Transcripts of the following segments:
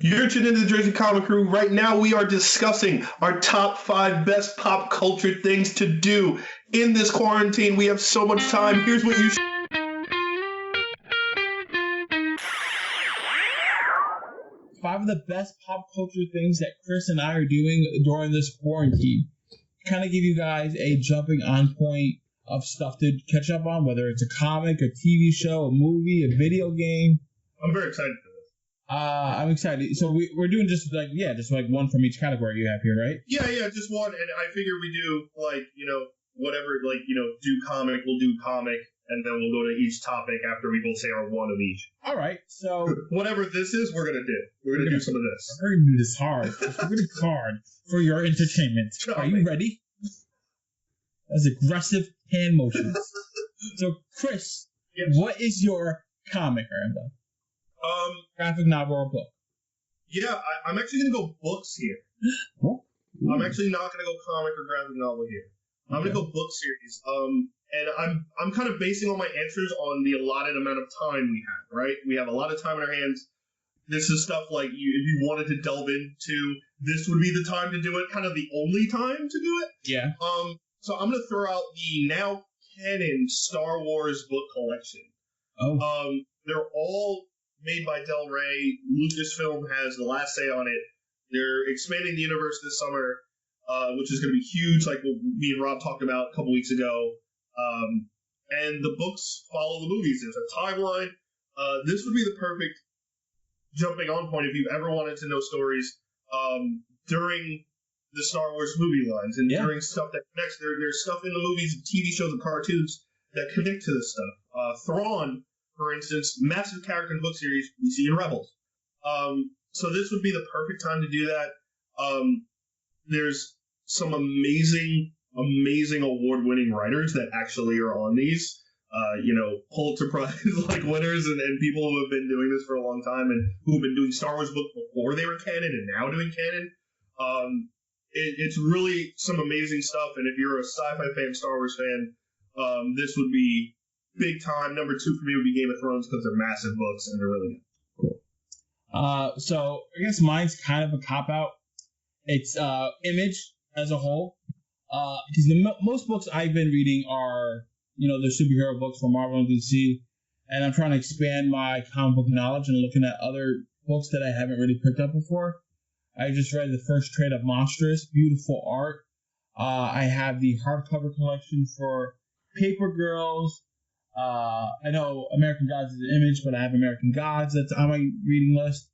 You're tuned into the Jersey Comic Crew. Right now, we are discussing our top 5 best pop culture things to do in this quarantine. We have so much time. Here's what you should. 5 of the best pop culture things that Chris and I are doing during this quarantine. Kind of give you guys a jumping on point of stuff to catch up on, whether it's a comic, a TV show, a movie, a video game. I'm very excited for this. I'm excited. So we're doing just like one from each category you have here, right? Yeah, just one. And I figure we do whatever, do comic, we'll do comic, and then we'll go to each topic after we both say our one of each. All right, so whatever this is, we're gonna do. We're gonna do some of this. We're gonna do this hard. It's really hard for your entertainment. Are you ready? That's aggressive hand motions. So, Chris, yes. What is your comic, Randall? Graphic novel or book? Yeah, I'm actually gonna go books here. Oh. I'm actually not gonna go comic or graphic novel here. I'm gonna go book series. And I'm kind of basing all my answers on the allotted amount of time we have. Right? We have a lot of time in our hands. This is stuff like if you wanted to delve into, this would be the time to do it. Kind of the only time to do it. Yeah. So I'm gonna throw out the now canon Star Wars book collection. Oh. They're all made by Del Rey. Lucasfilm has the last say on it. They're expanding the universe this summer, which is going to be huge, like what me and Rob talked about a couple weeks ago. And the books follow the movies. There's a timeline. This would be the perfect jumping on point if you've ever wanted to know stories during the Star Wars movie lines and during stuff that connects. There's stuff in the movies, TV shows, and cartoons that connect to this stuff. Thrawn, for instance, massive character in the book series we see in Rebels. So this would be the perfect time to do that. There's some amazing award-winning writers that actually are on these. Pulitzer Prize like winners and people who have been doing this for a long time and who have been doing Star Wars books before they were canon and now doing canon. It's really some amazing stuff. And if you're a sci-fi fan, Star Wars fan, this would be big time. Number 2 for me would be Game of Thrones because they're massive books and they're really good. Cool. So I guess mine's kind of a cop-out. It's Image as a whole. Because most books I've been reading are, the superhero books from Marvel and DC. And I'm trying to expand my comic book knowledge and looking at other books that I haven't really picked up before. I just read the first trade of Monstrous, beautiful art. I have the hardcover collection for Paper Girls. I know American Gods is an Image, but I have American Gods that's on my reading list.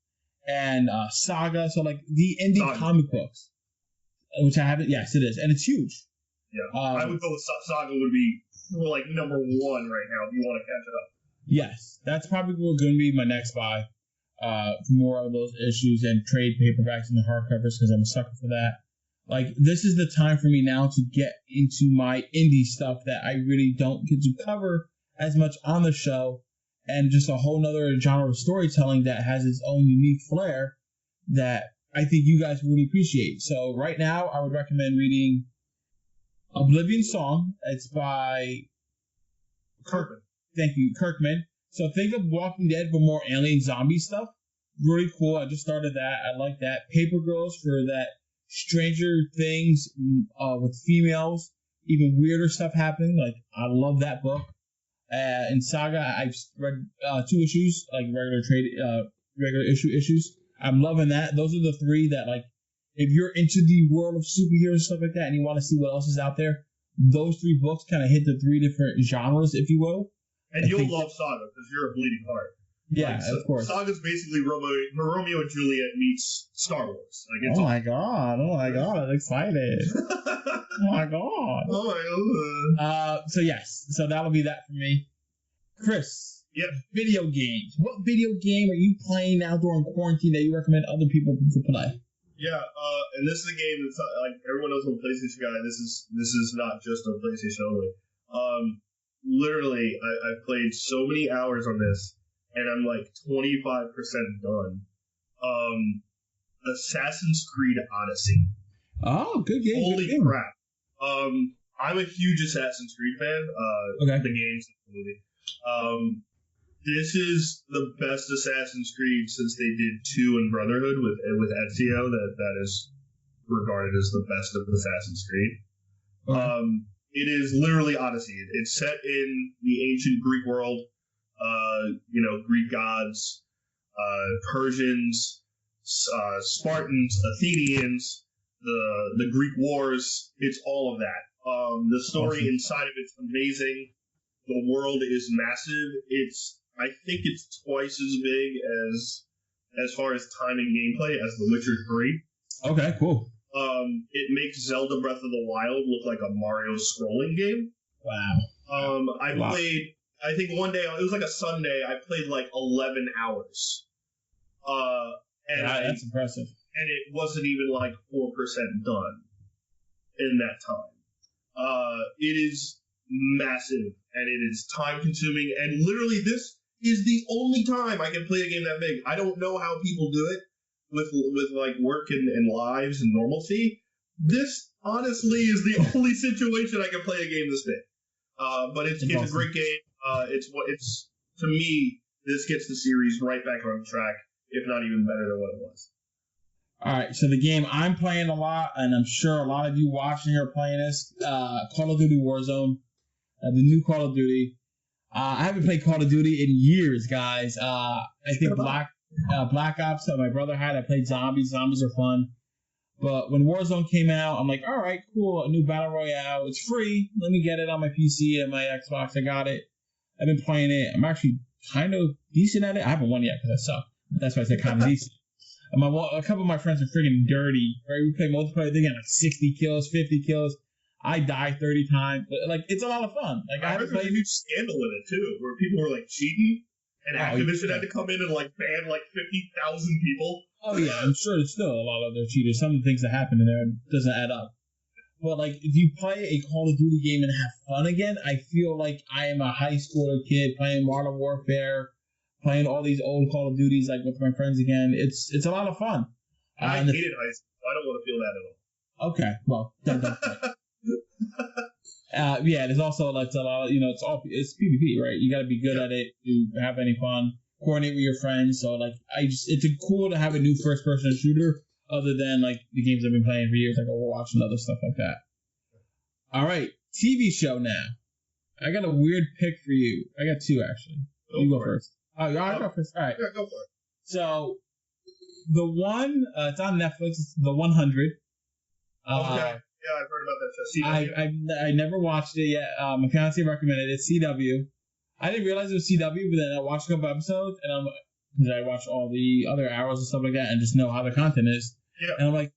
And Saga, so like the indie comic books, which I haven't. Yes, it is, and it's huge. Yeah, I would go with Saga. Would be like number 1 right now if you want to catch it up. Yes, that's probably going to be my next buy. For more of those issues and trade paperbacks and the hardcovers because I'm a sucker for that. Like, this is the time for me now to get into my indie stuff that I really don't get to cover as much on the show, and just a whole nother genre of storytelling that has its own unique flair that I think you guys really appreciate. So right now, I would recommend reading Oblivion Song. It's by Kirkman. Thank you, Kirkman. So think of Walking Dead, but more alien zombie stuff. Really cool. I just started that. I like that. Paper Girls for that Stranger Things with females, even weirder stuff happening. Like, I love that book. In Saga, I've read 2 issues, like regular issue issues. I'm loving that. Those are the 3 that, like, if you're into the world of superheroes and stuff like that, and you want to see what else is out there, those 3 books kind of hit the 3 different genres, if you will. And you'll love Saga because you're a bleeding heart. Yeah, of course. Saga's basically Romeo and Juliet meets Star Wars. Like, it's my god! I'm excited. Oh my god! So yes, so that'll be that for me. Chris. Yep. Video games. What video game are you playing now during quarantine that you recommend other people to play? Yeah, and this is a game that's like everyone knows I'm a PlayStation guy. This is not just a PlayStation only. Literally, I've played so many hours on this, and I'm like 25% done. Assassin's Creed Odyssey. Oh, good game. Holy crap. I'm a huge Assassin's Creed fan. Okay. The games, the movie. This is the best Assassin's Creed since they did 2 in Brotherhood with Ezio. That is regarded as the best of Assassin's Creed. Okay. It is literally Odyssey. It's set in the ancient Greek world. Greek gods, Persians, Spartans, Athenians, the Greek wars. It's all of that. The story inside of it's amazing. The world is massive. I think it's twice as big as far as time and gameplay as The Witcher 3. Okay, cool. It makes Zelda Breath of the Wild look like a Mario scrolling game. Wow. Played, I think one day, it was like a Sunday, I played like 11 hours. That's impressive. And it wasn't even like 4% done in that time. It is massive, and it is time consuming, and literally this is the only time I can play a game that big. I don't know how people do it with like work and lives and normalcy. This honestly is the only situation I can play a game this big. But it's awesome. A great game. It's to me, this gets the series right back on track, if not even better than what it was. All right, so the game I'm playing a lot, and I'm sure a lot of you watching are playing this, Call of Duty Warzone, the new Call of Duty. I haven't played Call of Duty in years, guys. I think Black Ops that my brother had, I played Zombies. Zombies are fun. But when Warzone came out, I'm like, all right, cool, a new Battle Royale. It's free. Let me get it on my PC and my Xbox. I got it. I've been playing it. I'm actually kind of decent at it. I haven't won yet because I suck. That's why I said kind of decent. A couple of my friends are freaking dirty. Right? We play multiplayer. They get like 60 kills, 50 kills. I die 30 times, but like it's a lot of fun. Like I heard there's a huge scandal with it too, where people were like cheating, and Activision had to come in and like ban like 50,000 people. Oh yeah, I'm sure it's still a lot of their cheaters. Some of the things that happen in there doesn't add up. But like if you play a Call of Duty game and have fun again, I feel like I am a high schooler kid playing Modern Warfare, playing all these old Call of Duties like with my friends again. It's a lot of fun. I hated high school. I don't want to feel that at all. Okay, well, don't. There's also like a lot of, it's PvP, right? You got to be good at it to have any fun, coordinate with your friends. So like it's cool to have a new first person shooter other than like the games I've been playing for years, like Overwatch and other stuff like that. All right, TV show now. I got a weird pick for you. I got two actually. You go first. Oh, I go first. All right. Yeah, go for it. So the one, it's on Netflix. It's The 100. Okay. Yeah, I've heard about that show. I never watched it yet. My fiance recommended it. CW. I didn't realize it was CW, but then I watched a couple episodes, and because I watched all the other hours and stuff like that, and just know how the content is. Yeah. And I'm like,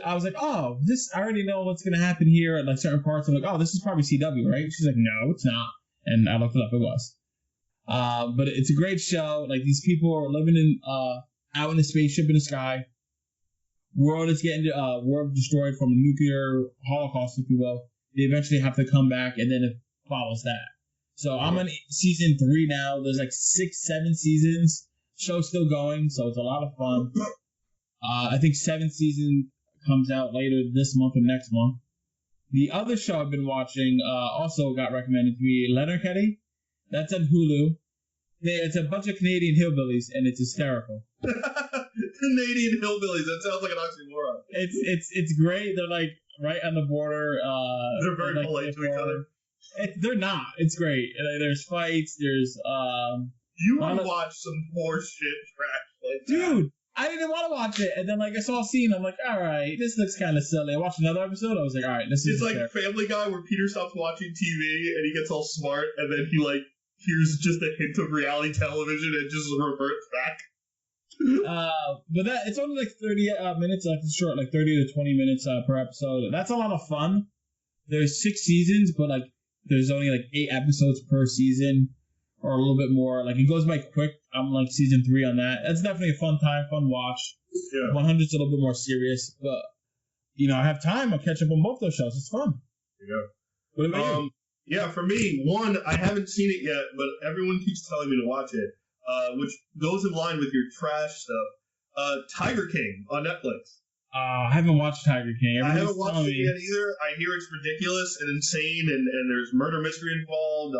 I was like, oh, I already know what's gonna happen here at like certain parts. I'm like, oh, this is probably CW, right? She's like, no, it's not. And I looked it up. It was. But it's a great show. Like these people are living in out in a spaceship in the sky. World is getting world destroyed from a nuclear holocaust, if you will. They eventually have to come back, and then it follows that. So I'm on season 3 now. There's like 6, 7 seasons. Show's still going, so it's a lot of fun. I think 7th season comes out later this month or next month. The other show I've been watching also got recommended to me, Letterkenny. That's on Hulu. It's a bunch of Canadian hillbillies, and it's hysterical. Canadian hillbillies. That sounds like an oxymoron. It's great. They're like right on the border. They're very polite to each other. They're not. It's great. There's fights. There's You would watch some horse shit trash like that. Dude, I didn't want to watch it, and then like I saw a scene. I'm like, all right, this looks kind of silly. I watched another episode. I was like, all right, this is. It's like Family Guy, where Peter stops watching TV and he gets all smart, and then he like here's just a hint of reality television and just reverts back. But it's only like 30 minutes, like it's short, like 30 to 20 minutes per episode. That's a lot of fun. There's 6 seasons, but like there's only like 8 episodes per season, or a little bit more. Like it goes by quick. I'm like season 3 on that. That's definitely a fun time, fun watch. Yeah. 100's a little bit more serious, but I have time. I'll catch up on both those shows. It's fun. Yeah. What about you? Yeah, for me, one, I haven't seen it yet, but everyone keeps telling me to watch it, which goes in line with your trash stuff. Tiger King on Netflix. I haven't watched Tiger King. I haven't watched it yet either. I hear it's ridiculous and insane, and there's murder mystery involved.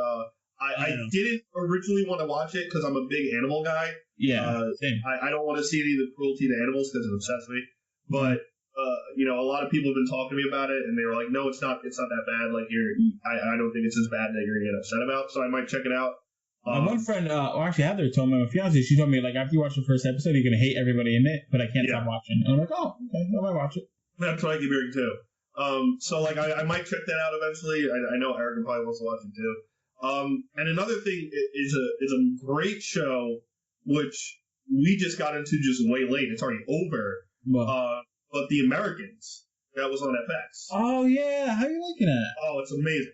I didn't originally want to watch it because I'm a big animal guy. Yeah, same. I don't want to see any of the cruelty to animals because it upsets me. But a lot of people have been talking to me about it, and they were like, "No, it's not that bad. Like, I don't think it's as bad that you're gonna get upset about." So I might check it out. My one friend, actually Heather told me, my fiance, she told me, like, after you watch the first episode, you're gonna hate everybody in it, but I can't stop watching. And I'm like, oh, okay, I might watch it. That's what I keep hearing too. So like I might check that out eventually. I know Erica probably wants to watch it too. And another thing is a great show which we just got into just way late. It's already over. But The Americans, that was on FX. Oh yeah, how are you liking it? Oh, it's amazing.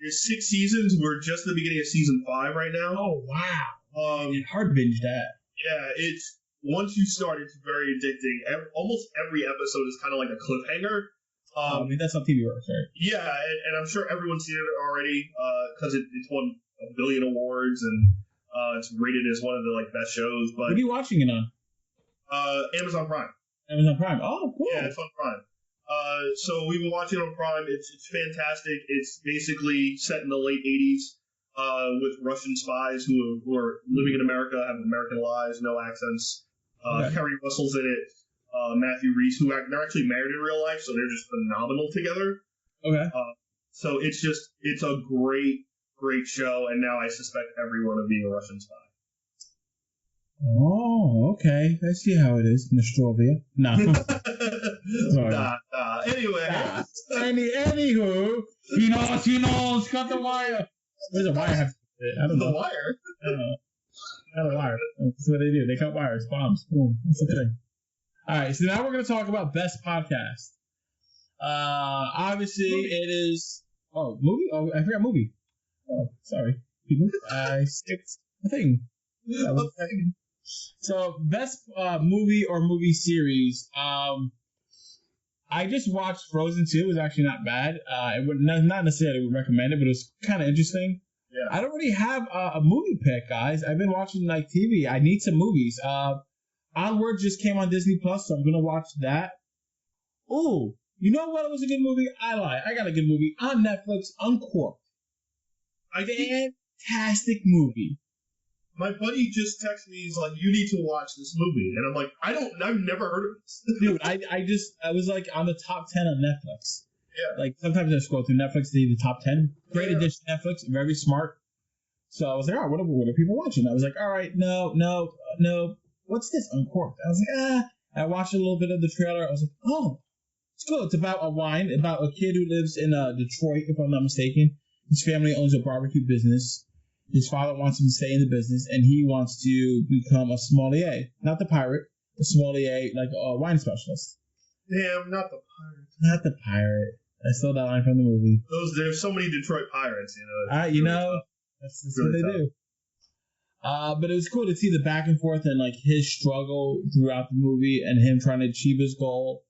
There's 6 seasons. We're just at the beginning of season 5 right now. Oh wow. Hard binge that. Yeah, it's once you start, it's very addicting. Almost every episode is kind of like a cliffhanger. I mean, that's how TV works, right? Yeah, and I'm sure everyone's seen it already because it's won a billion awards and it's rated as one of the like best shows. But what are you watching it on? Amazon Prime. Amazon Prime. Oh, cool. Yeah, it's on Prime. So we've been watching it on Prime. It's fantastic. It's basically set in the late 80s with Russian spies who are living in America, have American lives, no accents. Kerry Russell's in it. Matthew Rhys, they're actually married in real life, so they're just phenomenal together. Okay. So it's a great show, and now I suspect everyone of being a Russian spy. Oh, okay. I see how it is, Nostrovia. No. Anyway. Anywho, he knows, cut the wire. Where's the wire have? I don't know. The wire? I don't know. Cut a wire. That's what they do. They cut wires. Bombs. Boom. That's the thing. All right, so now we're going to talk about best podcast. Obviously, it is... Oh, movie? Oh, I forgot movie. Oh, sorry, people. I skipped the thing. So, best movie or movie series. I just watched Frozen 2. It was actually not bad. It would not necessarily would recommend it, but it was kind of interesting. Yeah. I don't really have a movie pick, guys. I've been watching like TV. I need some movies. Onward just came on Disney Plus, so I'm gonna watch that. Oh, you know what? It was a good movie. I lie. I got a good movie on Netflix. Uncorked. Fantastic movie. My buddy just texted me. He's like, "You need to watch this movie," and I'm like, I've never heard of this. Dude, I was like on the top 10 on Netflix. Yeah. Like sometimes I scroll through Netflix to see the top 10. Great addition to Netflix. Very smart. So I was like, all right, what are people watching? I was like, all right, no. What's this? Uncorked. I was like, I watched a little bit of the trailer. I was like, oh, it's cool. It's about about a kid who lives in Detroit, if I'm not mistaken. His family owns a barbecue business. His father wants him to stay in the business, and he wants to become a sommelier. Not the pirate, a sommelier, like a wine specialist. Damn, not the pirate. Not the pirate. I stole that line from the movie. There's so many Detroit pirates, you know. That's really what they do. But it was cool to see the back and forth and like his struggle throughout the movie and him trying to achieve his goal,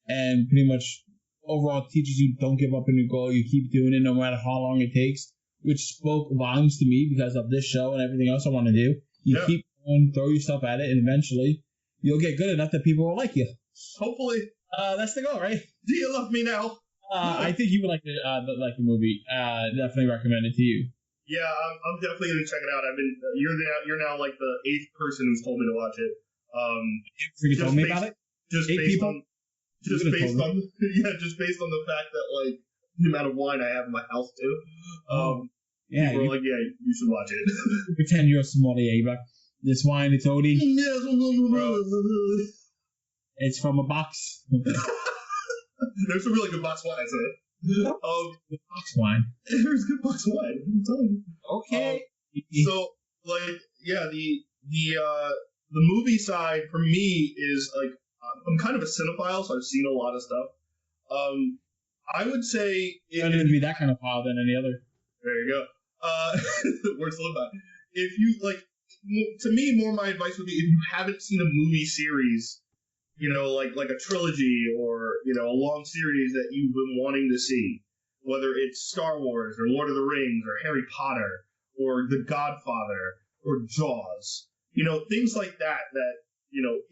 and pretty much overall teaches you don't give up on your goal. You keep doing it no matter how long it takes, which spoke volumes to me because of this show and everything else I want to do. You keep going, throw yourself at it, and eventually you'll get good enough that people will like you. Hopefully. That's the goal, right? Do you love me now? I think you would like the movie. Definitely recommend it to you. Yeah, I'm definitely gonna check it out. You're now like the 8th person who's told me to watch it. You told me about it. Just based on the fact that like the amount of wine I have in my house too. People are like, yeah, you should watch it. Pretend you're a sommelier, but this wine, it's Odie. It's from a box. There's some really good box wines in it. Box wine. There's good box wine. I'm telling you. Okay. So, like, yeah, the movie side for me is like I'm kind of a cinephile, so I've seen a lot of stuff. I would say it would be that kind of file than any other. There you go. Words to live by. If you like, to me, more my advice would be if you haven't seen a movie series, like a trilogy or a long series that you've been wanting to see, whether it's Star Wars or Lord of the Rings or Harry Potter or The Godfather or Jaws, things like that.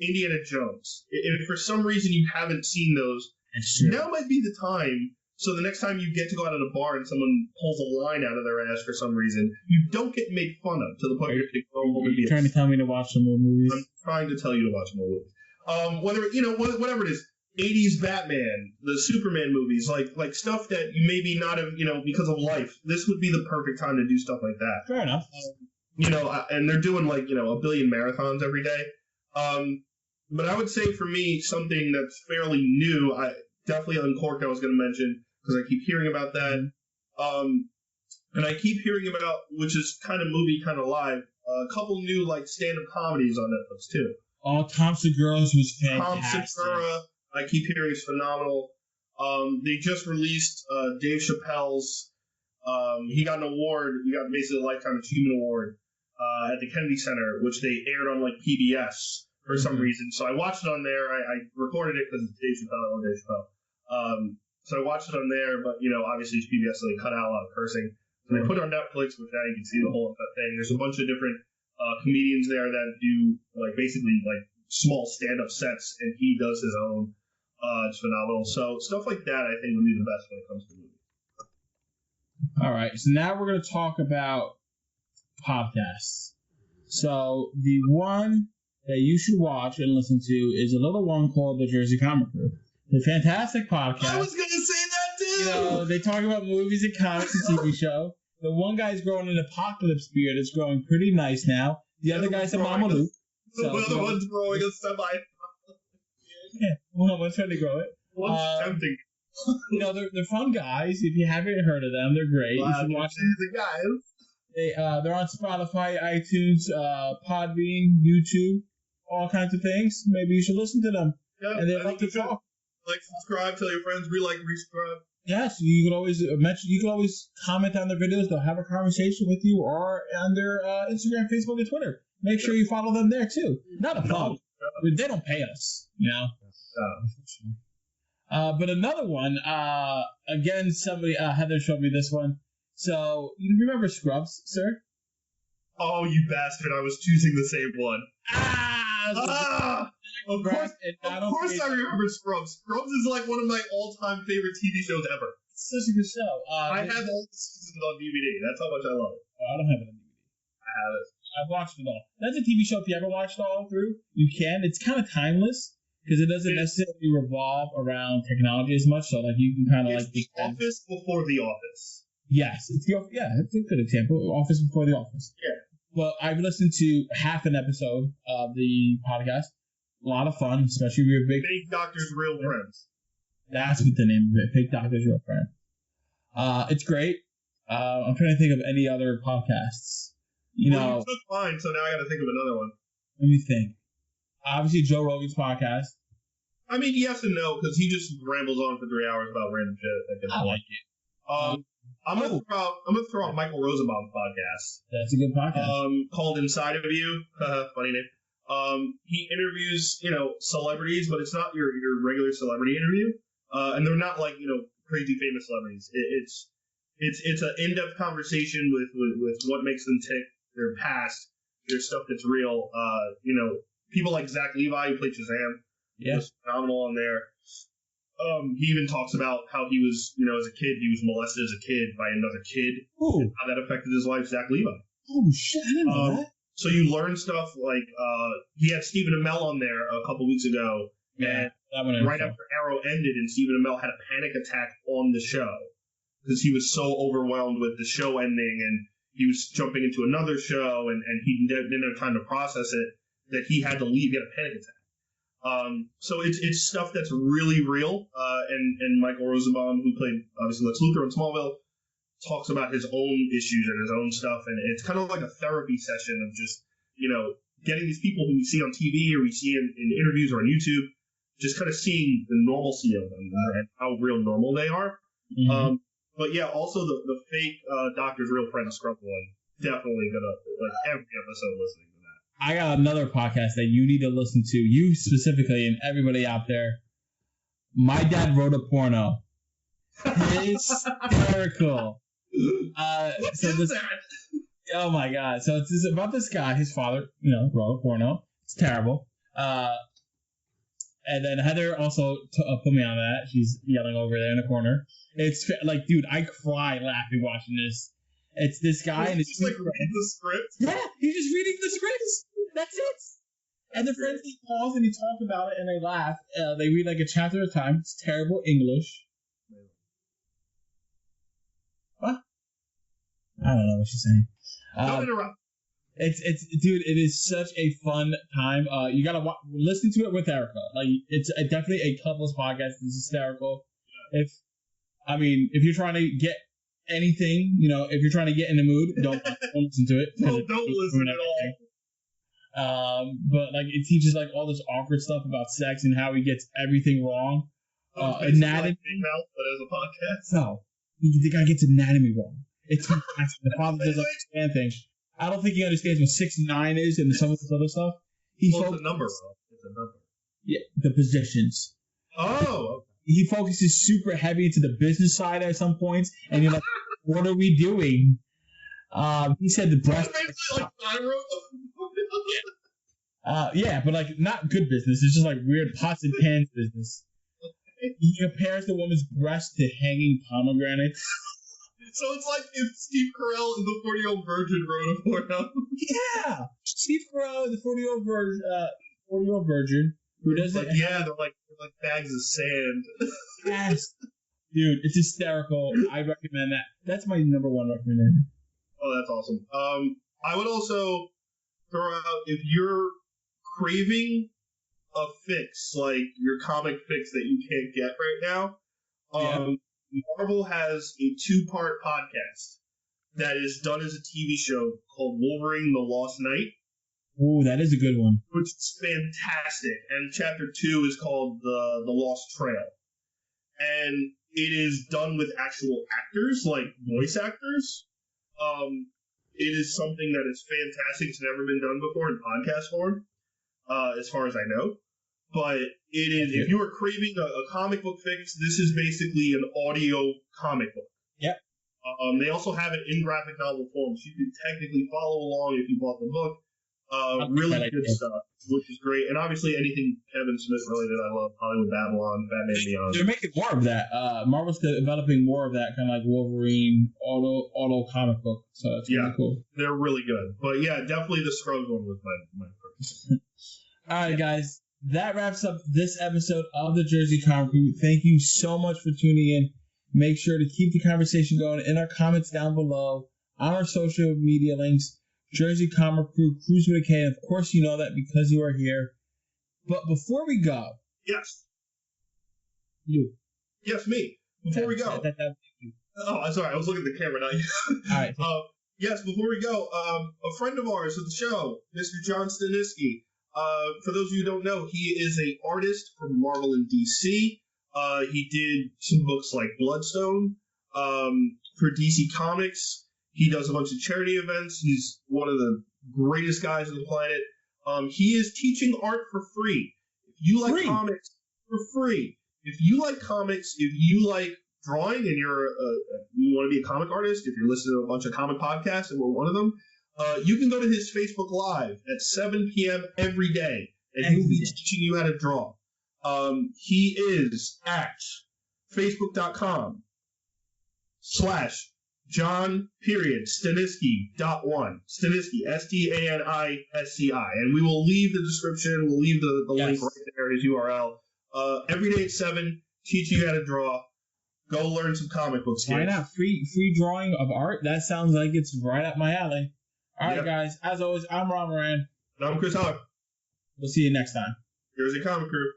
Indiana Jones. If for some reason you haven't seen those, now might be the time So the next time you get to go out at a bar and someone pulls a line out of their ass for some reason, you don't get made fun of to the point where you're going Are you trying to tell me to watch some more movies? I'm trying to tell you to watch more movies. Whatever it is, 80s Batman, the Superman movies, like stuff that you maybe not have, because of life. This would be the perfect time to do stuff like that. Fair enough. And they're doing like, a billion marathons every day. But I would say for me, something that's fairly new, definitely Uncorked I was going to mention, because I keep hearing about that. And I keep hearing about, which is kind of movie, kind of live, a couple new like stand-up comedies on Netflix too. Oh, Tom Segura's was fantastic. Tom Segura, I keep hearing is phenomenal. They just released Dave Chappelle's. He got an award. He got basically a Lifetime Achievement Award at the Kennedy Center, which they aired on like PBS for some reason. So I watched it on there. I recorded it because it's Dave Chappelle. I love Dave Chappelle. So I watched it on there, but obviously it's PBS, so they cut out a lot of cursing. So they put it on Netflix, which now you can see the whole thing. There's a bunch of different comedians there that do basically small stand-up sets, and he does his own. It's phenomenal. So stuff like that, I think, would be the best when it comes to movies. All right, so now we're going to talk about podcasts. So the one that you should watch and listen to is a little one called The Jersey Comic Crew. The fantastic podcast. I was going to say that too! They talk about movies and comics and TV show. The one guy's growing an apocalypse beard. It's growing pretty nice now. The other guy's a Mamalu. The other one's growing a semi. Yeah, one's trying to grow it. One's tempting. They're fun guys. If you haven't heard of them, they're great. You should watch them. The guys. They're on Spotify, iTunes, Podbean, YouTube, all kinds of things. Maybe you should listen to them. Yeah, and they like to talk. Subscribe, tell your friends, resubscribe. Yes, you can always mention. You can always comment on their videos. They'll have a conversation with you, or on their Instagram, Facebook, and Twitter. Make sure you follow them there too. Not a plug. They don't pay us, But another one, again, somebody, Heather showed me this one. So, you remember Scrubs, sir? Oh, you bastard, I was choosing the same one. Of course I remember Scrubs. Scrubs is like one of my all-time favorite TV shows ever. It's such a good show. I have all the seasons on DVD. That's how much I love it. Oh, I don't have it on DVD. I have it. I've watched it all. That's a TV show. If you ever watched it all through, you can. It's kind of timeless because it doesn't necessarily revolve around technology as much. So you can kind of The Office before The Office. Yes, it's a good example. Office before The Office. Yeah. Well, I've listened to half an episode of the podcast. A lot of fun, especially if you're a big Fake Doctors, Real Friends. That's what the name of it. Fake Doctors, Real Friends. It's great. I'm trying to think of any other podcasts. You took mine, so now I got to think of another one. Let me think. Obviously, Joe Rogan's podcast. I mean, yes and no, because he just rambles on for 3 hours about random shit. I like it. I'm gonna throw out Michael Rosenbaum's podcast. That's a good podcast. Called Inside of You. Funny name. He interviews, celebrities, but it's not your regular celebrity interview. And they're not crazy famous celebrities. It's an in-depth conversation with what makes them tick, their past, their stuff that's real. People like Zach Levi, who played Shazam. Yeah. Was phenomenal on there. He even talks about how he was, as a kid, he was molested as a kid by another kid. Ooh. And how that affected his life, Zach Levi. Oh, shit, I didn't know that. So you learn stuff like, he had Stephen Amell on there a couple weeks ago. Yeah, and right after Arrow ended, and Stephen Amell had a panic attack on the show. Because he was so overwhelmed with the show ending, and he was jumping into another show, and he didn't have time to process it, that he had to leave, get a panic attack. So it's stuff that's really real, and Michael Rosenbaum, who played, obviously, Lex Luthor in Smallville, talks about his own issues and his own stuff, and it's kind of like a therapy session of just, getting these people who we see on TV or we see in interviews or on YouTube, just kind of seeing the normalcy of them and how real normal they are. Mm-hmm. But yeah, also the fake Doctor's Real Friend Scrub one, definitely gonna every episode listening to that. I got another podcast that you need to listen to, you specifically and everybody out there. My Dad Wrote a Porno. Hysterical. Oh my god! So it's about this guy. His father, wrote a porno. It's terrible. And then Heather also put me on that. She's yelling over there in the corner. It's like, dude, I cry laughing watching this. It's this guy and he's just like reading the script. Yeah, he's just reading the scripts. That's it. And the friends, they pause and they talk about it and they laugh. They read like a chapter at a time. It's terrible English. What? I don't know what she's saying. Don't interrupt. It's dude. It is such a fun time. You gotta listen to it with Erica. Like, it's definitely a couples podcast. It's hysterical. Yeah. If you're trying to get anything, if you're trying to get in the mood, don't listen to it. Don't listen at all. But like, it teaches like all this awkward stuff about sex and how he gets everything wrong. Anatomy, but as a podcast, no, the guy gets anatomy wrong. It's fantastic. The father doesn't understand things. I don't think he understands what 6'9" is and some of this other stuff. It's a number, bro. It's a number. Yeah, the positions. Oh. He focuses super heavy into the business side at some points, and you're like, what are we doing? He said the breast. Yeah, but like not good business. It's just like weird pots and pans business. He compares the woman's breast to hanging pomegranates. So it's like if Steve Carell and the 40-Year-Old Virgin wrote a porno. Yeah, Steve Carell and the 40-Year-Old Virgin, who doesn't. Like, yeah, they're like bags of sand. Yes, dude, it's hysterical. I recommend that. That's my number one recommendation. Oh, that's awesome. I would also throw out, if you're craving a fix, like your comic fix that you can't get right now, Marvel has a 2-part podcast that is done as a TV show called Wolverine: The Lost Knight. Ooh, that is a good one. Which is fantastic. And chapter 2 is called The Lost Trail. And it is done with actual actors, like voice actors. It is something that is fantastic. It's never been done before in podcast form, as far as I know. But it is, if you are craving a comic book fix, this is basically an audio comic book. Yep. They also have it in graphic novel form, so you can technically follow along if you bought the book. Really good stuff, which is great. And obviously anything Kevin Smith related, I love. Hollywood Babylon, Batman Beyond. They're making more of that. Marvel's developing more of that kind of like Wolverine auto comic book. So it's really cool. They're really good. But yeah, definitely the Scrubs one was my first. All right, guys. That wraps up this episode of the Jersey Comic Crew. Thank you so much for tuning in. Make sure to keep the conversation going in our comments down below, on our social media links, Jersey Comic Crew, Cruise with a K. Of course, you know that because you are here. But before we go. Yes. You. Yes, me. Before we go. You. Oh, I'm sorry. I was looking at the camera, not you. All right. Yes, before we go, a friend of ours of the show, Mr. John Staniski. For those of you who don't know, he is an artist from Marvel and DC. He did some books like Bloodstone for DC Comics. He does a bunch of charity events. He's one of the greatest guys on the planet. He is teaching art for free. If you like comics, for free. If you like comics, if you like drawing and you want to be a comic artist, if you're listening to a bunch of comic podcasts and we're one of them, you can go to his Facebook Live at 7 p.m. every day, and he'll be teaching you how to draw. He is at facebook.com/John Staniski.1. Staniski, Staniski. And we will leave the description, we'll leave the link right there, his URL. Every day at 7, teaching you how to draw. Go learn some comic books. Why not? Free drawing of art? That sounds like it's right up my alley. All right, guys. As always, I'm Ron Moran. And I'm Chris Heller. We'll see you next time. Here's a Comic Crew.